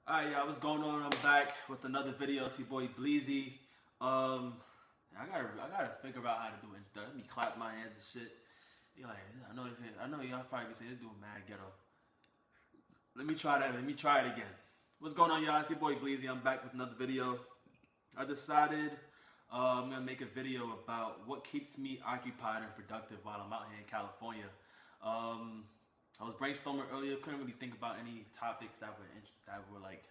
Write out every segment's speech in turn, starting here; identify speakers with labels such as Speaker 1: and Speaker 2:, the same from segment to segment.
Speaker 1: Alright, y'all, what's going on? I'm back with another video. It's your boy Bleezy. I gotta figure out how to do it. Let me clap my hands and shit. You're like, I know y'all probably be saying this dude mad ghetto. Let me try that. Let me try it again. What's going on, y'all? It's your boy Bleezy. I'm back with another video. I decided I'm gonna make a video about what keeps me occupied and productive while I'm out here in California. I was brainstorming earlier. Couldn't really think about any topics that were like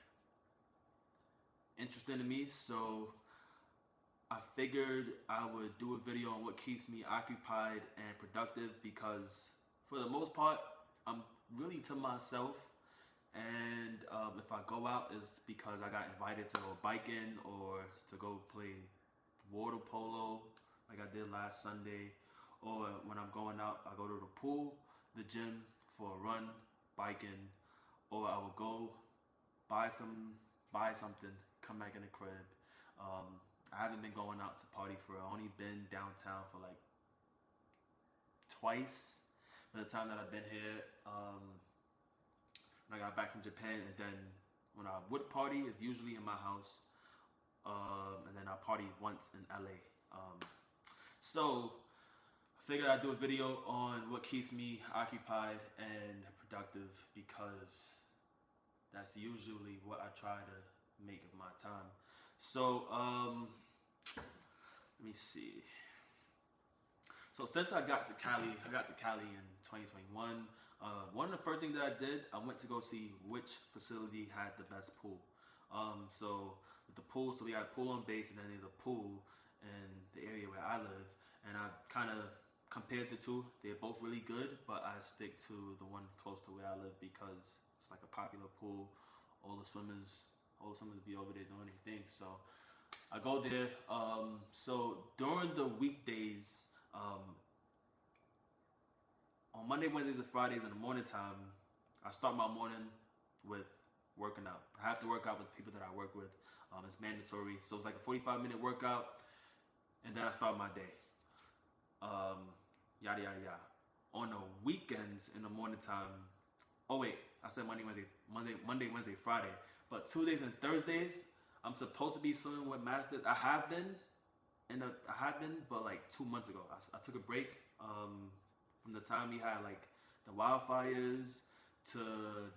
Speaker 1: interesting to me, so I figured I would do a video on what keeps me occupied and productive because, for the most part, I'm really to myself. And if I go out, it's because I got invited to go biking or to go play water polo, like I did last Sunday. Or when I'm going out, I go to the pool, the gym for a run, biking, or I will go buy some buy something, come back in the crib. I haven't been going out to party for. I only been downtown for like twice. For the time that I've been here, when I got back from Japan, and then when I would party, it's usually in my house, and then I party once in LA. So I figured I'd do a video on what keeps me occupied and productive because that's usually what I try to make of my time. So let me see. So since I got to Cali in 2021. One of the first things that I did, I went to go see which facility had the best pool. So with the pool, so we got a pool on base, and then there's a pool in the area where I live, and I kind of compared the two. They're both really good, but I stick to the one close to where I live because it's like a popular pool. All the swimmers, all the swimmers be over there doing their thing. So I go there. So during the weekdays, on Monday, Wednesdays, and Fridays in the morning time, I start my morning with working out. I have to work out with the people that I work with. It's mandatory. So it's like a 45-minute workout, and then I start my day. Yada, yada, yada. On the weekends in the morning time, oh wait, I said Monday, Wednesday, Friday. But Tuesdays and Thursdays, I'm supposed to be swimming with Masters. I have been, but like 2 months ago, I took a break. From the time we had like the wildfires to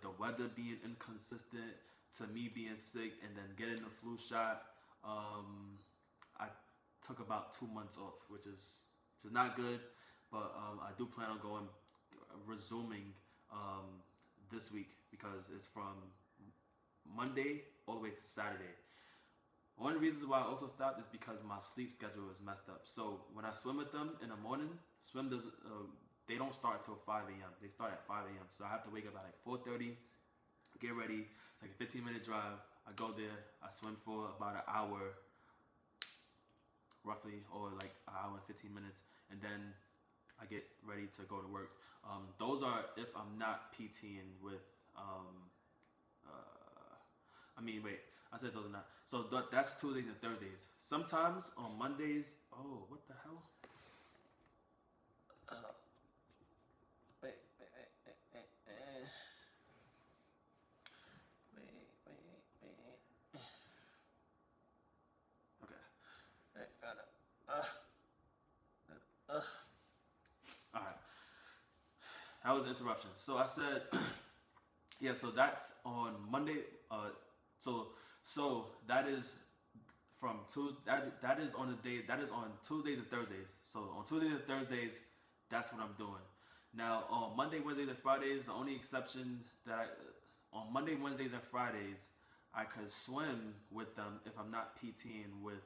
Speaker 1: the weather being inconsistent to me being sick and then getting the flu shot. I took about 2 months off, which is not good, but I do plan on resuming this week because it's from Monday all the way to Saturday. One of the reasons why I also stopped is because my sleep schedule is messed up. So when I swim with them in the morning, they don't start till 5 a.m. They start at 5 a.m. So I have to wake up at like 4:30, get ready. It's like a 15-minute drive. I go there, I swim for about an hour, roughly, or like an hour and 15 minutes, and then I get ready to go to work. Those are if I'm not PTing with wait, I said those are not. So that's Tuesdays and Thursdays. Sometimes on Mondays, oh, what the hell? Wait. Okay. All right. That was an interruption. So I said, yeah. So that's on Monday. So that is from Tuesday. That is on the day. That is on Tuesdays and Thursdays. So on Tuesdays and Thursdays, that's what I'm doing. Now on Monday, Wednesdays, and Fridays, the only exception on Monday, Wednesdays, and Fridays, I could swim with them if I'm not PTing with.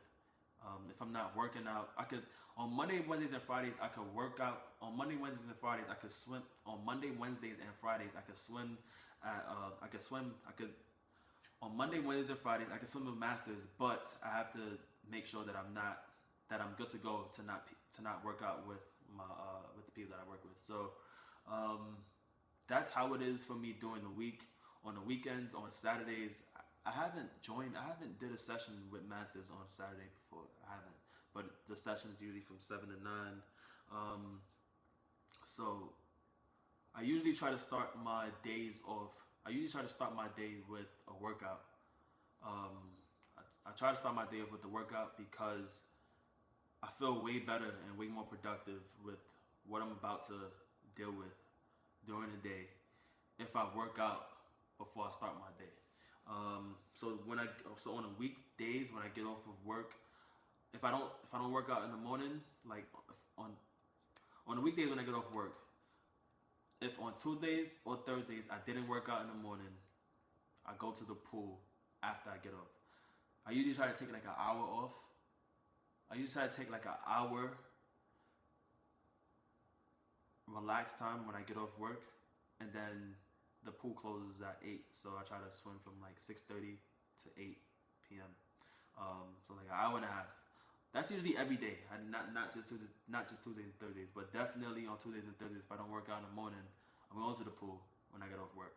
Speaker 1: If I'm not working out, I could on Monday, Wednesdays, and Fridays. I could work out on Monday, Wednesdays, and Fridays. I could swim on Monday, Wednesdays, and Fridays. I could swim. I could swim. I could on Monday, Wednesday, Fridays, I can swim with Masters, but I have to make sure that I'm good to go to not work out with with the people that I work with. So that's how it is for me during the week. On the weekends, on Saturdays, I haven't did a session with Masters on Saturday before. I haven't, but the session's usually from 7 to 9. So I usually try to start my days off I usually try to start my day with a workout. I try to start my day with the workout because I feel way better and way more productive with what I'm about to deal with during the day if I work out before I start my day. So on the weekdays when I get off of work, if I don't work out in the morning, like on the weekdays when I get off work, if on Tuesdays or Thursdays I didn't work out in the morning, I go to the pool after I get off. I usually try to take like an hour off. I usually try to take like an hour relaxed time when I get off work, and then the pool closes at 8, so I try to swim from like 6:30 to 8 p.m. So like an hour and a half. That's usually every day. Not just Tuesdays and Thursdays, but definitely on Tuesdays and Thursdays. If I don't work out in the morning, I'm going to the pool when I get off work.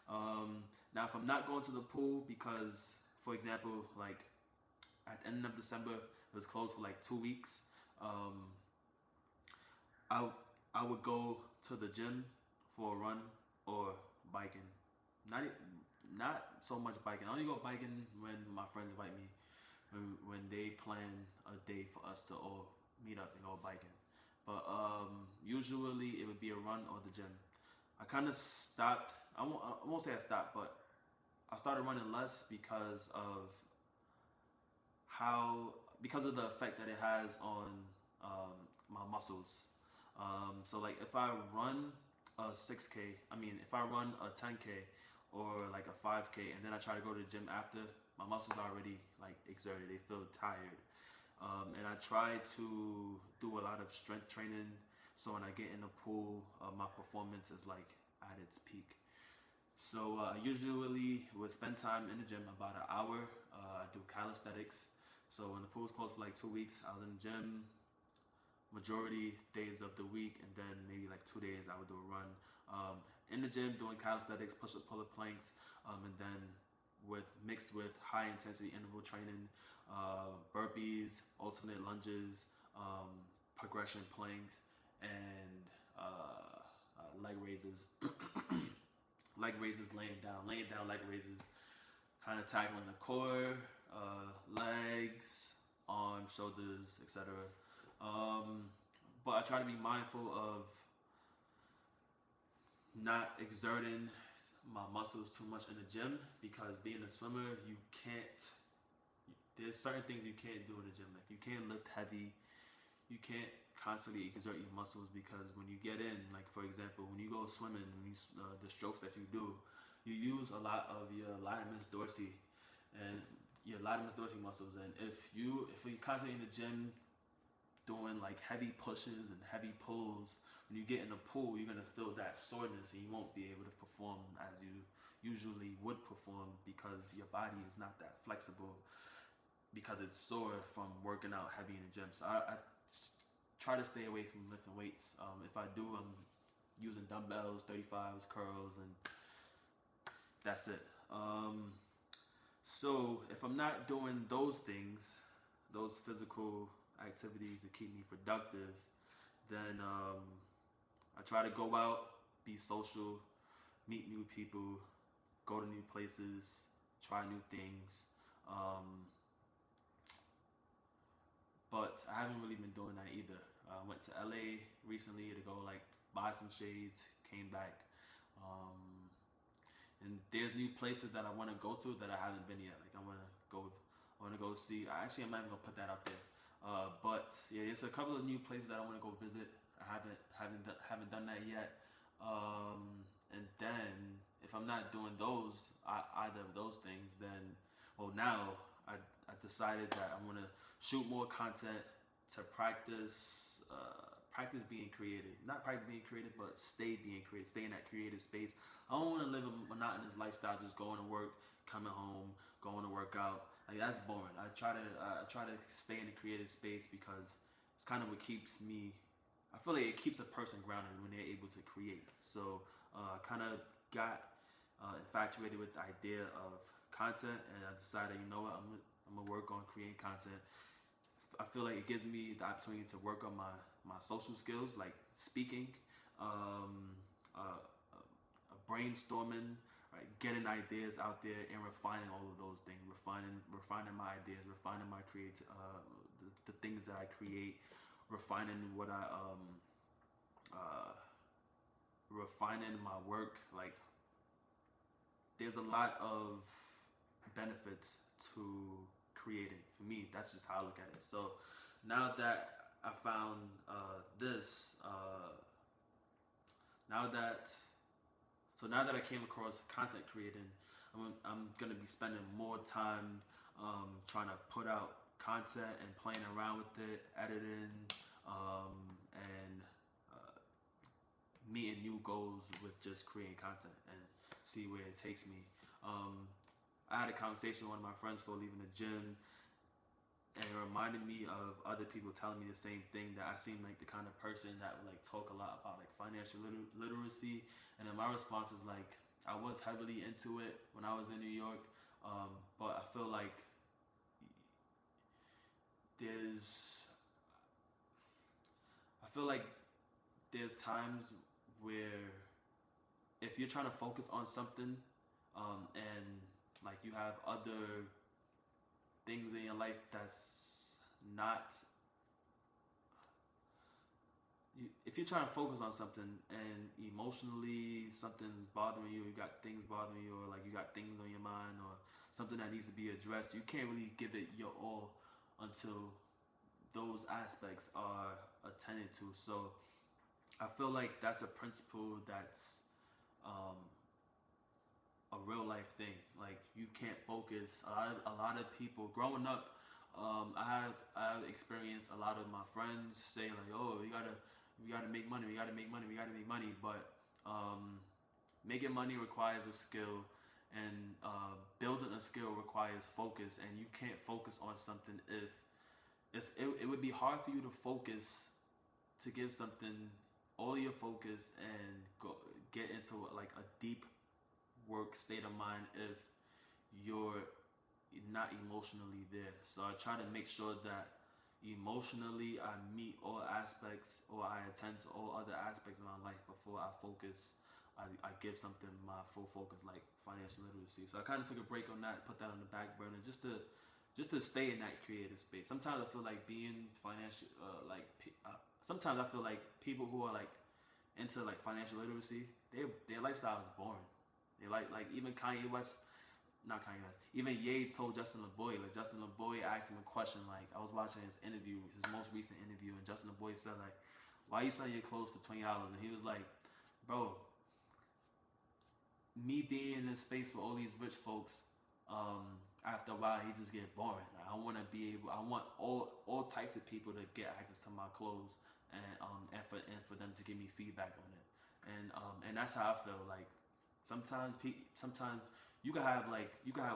Speaker 1: Now, if I'm not going to the pool because, for example, like at the end of December, it was closed for like 2 weeks. I I would go to the gym for a run or biking. Not so much biking. I only go biking when my friends invite me. When they plan a day for us to all meet up and go biking. But usually it would be a run or the gym. I kind of stopped. I won't say I stopped, but I started running less because of the effect that it has on my muscles. So like if I run a 6K, if I run a 10K or like a 5K, and then I try to go to the gym after, my muscles are already like exerted. They feel tired. And I try to do a lot of strength training. So when I get in the pool, my performance is like at its peak. So I usually would spend time in the gym, about an hour. I do calisthenics. So when the pool's closed for like 2 weeks, I was in the gym majority days of the week, and then maybe like 2 days I would do a run. In the gym doing calisthenics, push-up, pull-up planks, and then mixed with high intensity interval training, burpees, alternate lunges, progression planks, and leg raises. Leg raises, laying down leg raises, kind of tackling the core, legs, arms, shoulders, etc. But I try to be mindful of not exerting my muscles too much in the gym, because being a swimmer, there's certain things you can't do in the gym. Like you can't lift heavy, you can't constantly exert your muscles, because when you get in, like for example, when you go swimming, the strokes that you do, you use a lot of your latissimus dorsi and your latissimus dorsi muscles. And if you're constantly in the gym doing like heavy pushes and heavy pulls, when you get in the pool, you're gonna feel that soreness and you won't be able to perform as you usually would perform, because your body is not that flexible, because it's sore from working out heavy in the gym. So I try to stay away from lifting weights. If I do, I'm using dumbbells, 35s, curls, and that's it. So if I'm not doing those things, those physical activities to keep me productive, then I try to go out, be social, meet new people, go to new places, try new things. But I haven't really been doing that either. I went to LA recently to go like buy some shades, came back. And there's new places that I want to go to that I haven't been yet. Like I want to go see. I'm not even gonna put that out there. But yeah, there's a couple of new places that I want to go visit. I haven't done that yet. And then if I'm not doing either of those things, then now I decided that I want to shoot more content to practice being creative. Not practice being creative, but stay being creative. Stay in that creative space. I don't want to live a monotonous lifestyle, just going to work, coming home, going to work out. Like that's boring. I try to stay in the creative space, because it's kind of what keeps me. I feel like it keeps a person grounded when they're able to create. So I kind of got infatuated with the idea of content, and I decided, you know what, I'm gonna work on creating content. I feel like it gives me the opportunity to work on my social skills, like speaking, brainstorming, right? Getting ideas out there and refining all of those things, refining my ideas, refining my the things that I create, refining what I uh, refining my work. Like, there's a lot of benefits to creating. For me, that's just how I look at it. So now that I found this, now that now that I came across content creating, I'm gonna be spending more time trying to put out content and playing around with it, editing, and meeting new goals with just creating content and see where it takes me. I had a conversation with one of my friends before leaving the gym, and it reminded me of other people telling me the same thing, that I seem like the kind of person that would like talk a lot about like financial literacy. And then my response was like, I was heavily into it when I was in New York, but I feel like there's I feel like there's times where if you're trying to focus on something, and like you have other things in your life that's not if you're trying to focus on something and emotionally something's bothering you, you got things bothering you, or like you got things on your mind, or something that needs to be addressed, you can't really give it your all until those aspects are attended to. So I feel like that's a principle that's um, a real life thing. Like, you can't focus. A lot of people growing up, I've experienced a lot of my friends say like, "Oh, we gotta make money. We gotta make money. We gotta make money." But making money requires a skill, and building a skill requires focus. And you can't focus on something if it would be hard for you to focus, to give something all your focus and get into like a deep work state of mind if you're not emotionally there. So I try to make sure that emotionally I meet all aspects, or I attend to all other aspects of my life before I focus. I give something my full focus, like financial literacy. So I kind of took a break on that, put that on the back burner, just to stay in that creative space. Sometimes I feel like being financial, sometimes I feel like people who are like into like financial literacy, their lifestyle is boring. They like even Kanye West, not Kanye West, even Ye told Justin LeBoy, like Justin LeBoy asked him a question, like I was watching his interview, his most recent interview, and Justin LeBoy said like, "Why are you selling your clothes for $20?" And he was like, "Bro, me being in this space with all these rich folks, after a while he just get boring. Like, I want all types of people to get access to my clothes, and for them to give me feedback on it, and that's how I feel. Like sometimes you can have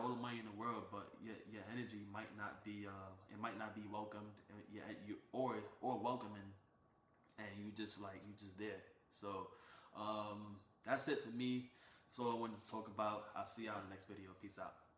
Speaker 1: all the money in the world, but your energy might not be welcomed, or welcoming, and you just there. So that's it for me. That's all I wanted to talk about. I'll see y'all in the next video. Peace out.